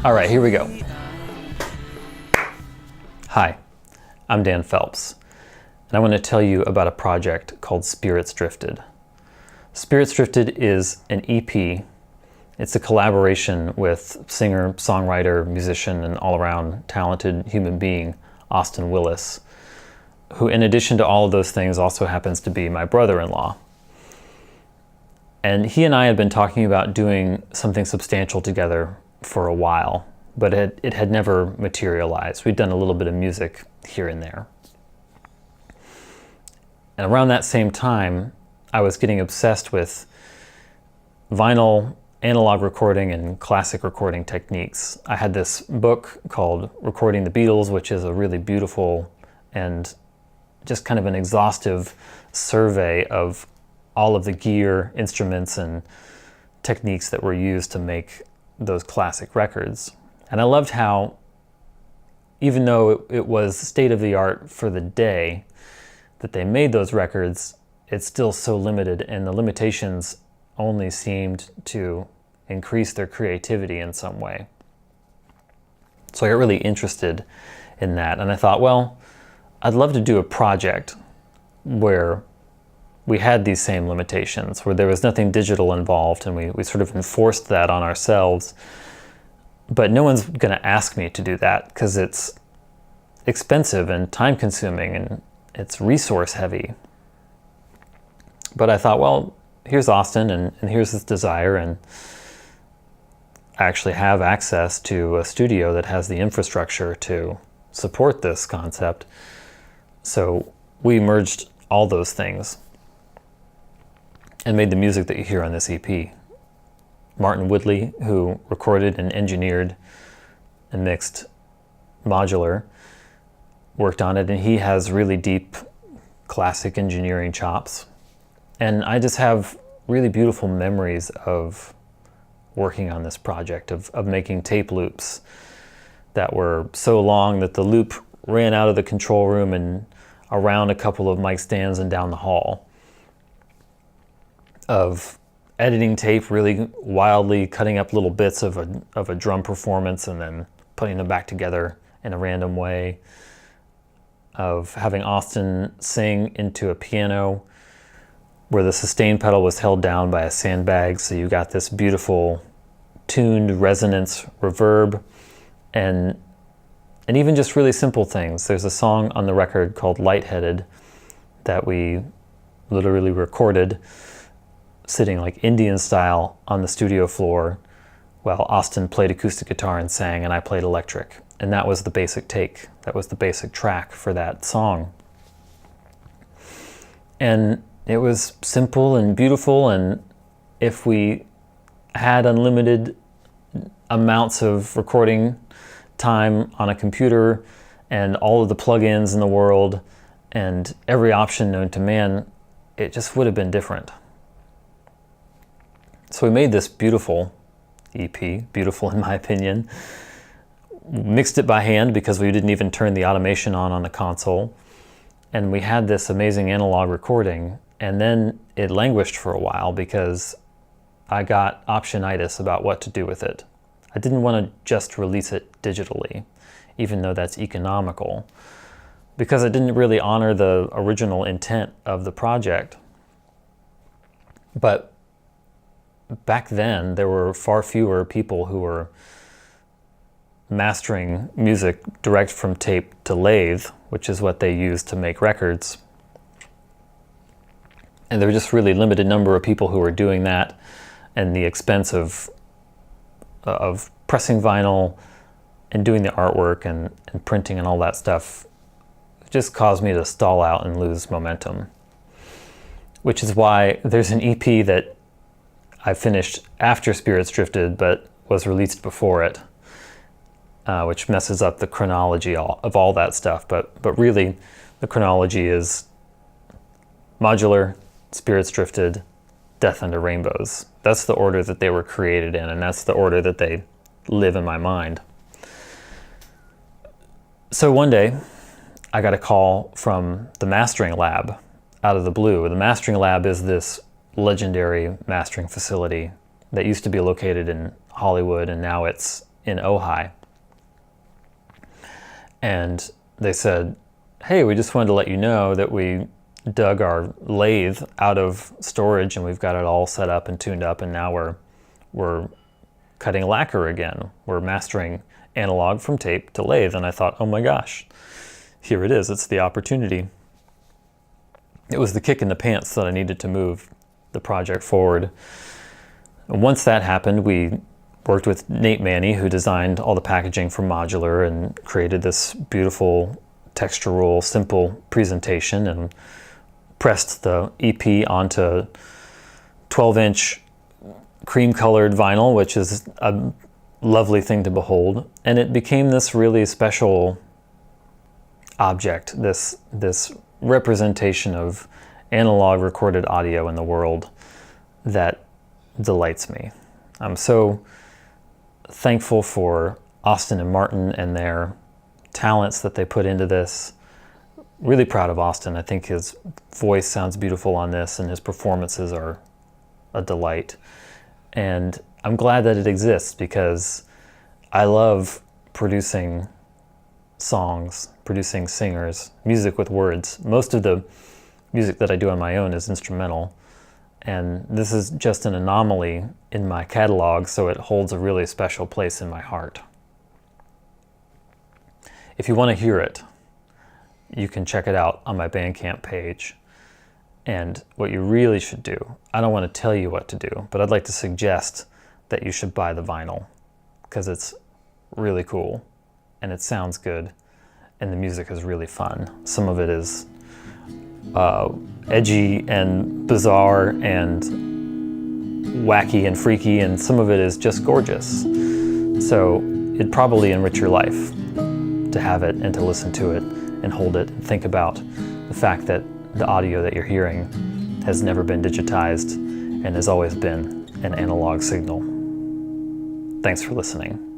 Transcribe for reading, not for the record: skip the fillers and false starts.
All right, here we go. Hi, I'm Dan Phelps, and I want to tell you about a project called Spirits Drifted. Spirits Drifted is an EP. It's a collaboration with singer, songwriter, musician, and all-around talented human being, Austin Willis, who in addition to all of those things also happens to be my brother-in-law. And he and I had been talking about doing something substantial together for a while, but it had never materialized. We'd done a little bit of music here and there. And around that same time, I was getting obsessed with vinyl, analog recording, and classic recording techniques. I had this book called Recording the Beatles, which is a really beautiful and just kind of an exhaustive survey of all of the gear, instruments, and techniques that were used to make those classic records. And I loved how, even though it was state-of-the-art for the day that they made those records, it's still so limited, and the limitations only seemed to increase their creativity in some way. So I got really interested in that, and I thought, well, I'd love to do a project where we had these same limitations, where there was nothing digital involved, and we sort of enforced that on ourselves. But no one's going to ask me to do that because it's expensive and time-consuming and it's resource-heavy. But I thought, well, here's Austin and here's his desire, and I actually have access to a studio that has the infrastructure to support this concept. So we merged all those things and made the music that you hear on this EP. Martin Woodley, who recorded and engineered and mixed Modular, worked on it, and he has really deep classic engineering chops. And I just have really beautiful memories of working on this project, of making tape loops that were so long that the loop ran out of the control room and around a couple of mic stands and down the hall. Of editing tape really wildly, cutting up little bits of a drum performance and then putting them back together in a random way. Of having Austin sing into a piano where the sustain pedal was held down by a sandbag, so you got this beautiful tuned resonance reverb, and even just really simple things. There's a song on the record called Lightheaded that we literally recorded sitting like Indian style on the studio floor while Austin played acoustic guitar and sang, and I played electric. And that was the basic take. That was the basic track for that song. And it was simple and beautiful, and if we had unlimited amounts of recording time on a computer and all of the plugins in the world and every option known to man, it just would have been different. So we made this beautiful EP, beautiful in my opinion, mixed it by hand because we didn't even turn the automation on the console, and we had this amazing analog recording, and then it languished for a while because I got optionitis about what to do with it. I didn't want to just release it digitally, even though that's economical, because it didn't really honor the original intent of the project. But back then, there were far fewer people who were mastering music direct from tape to lathe, which is what they used to make records. And there were just really limited number of people who were doing that, and the expense of pressing vinyl and doing the artwork and printing and all that stuff just caused me to stall out and lose momentum. Which is why there's an EP that I finished after Spirits Drifted, but was released before it, which messes up the chronology of all that stuff. But really, the chronology is Modular, Spirits Drifted, Death Under Rainbows. That's the order that they were created in, and that's the order that they live in my mind. So one day, I got a call from the mastering lab out of the blue. The mastering lab is this legendary mastering facility that used to be located in Hollywood, and now it's in Ojai. And they said, hey, we just wanted to let you know that we dug our lathe out of storage and we've got it all set up and tuned up, and now we're cutting lacquer again. We're mastering analog from tape to lathe. And I thought, oh my gosh, here it is. It's the opportunity. It was the kick in the pants that I needed to move the project forward. And once that happened, we worked with Nate Manny, who designed all the packaging for modular and created this beautiful textural, simple presentation, and pressed the EP onto 12-inch cream-colored vinyl, which is a lovely thing to behold. And it became this really special object, this representation of analog recorded audio in the world that delights me. I'm so thankful for Austin and Martin and their talents that they put into this. Really proud of Austin. I think his voice sounds beautiful on this, and his performances are a delight. And I'm glad that it exists, because I love producing songs, producing singers, music with words. Most of the music that I do on my own is instrumental, and this is just an anomaly in my catalog, so it holds a really special place in my heart. If you want to hear it, you can check it out on my Bandcamp page. And what you really should do, I don't want to tell you what to do, but I'd like to suggest that you should buy the vinyl, because it's really cool and it sounds good and the music is really fun. Some of it is edgy and bizarre and wacky and freaky, and some of it is just gorgeous. So it'd probably enrich your life to have it and to listen to it and hold it and think about the fact that the audio that you're hearing has never been digitized and has always been an analog signal. Thanks for listening.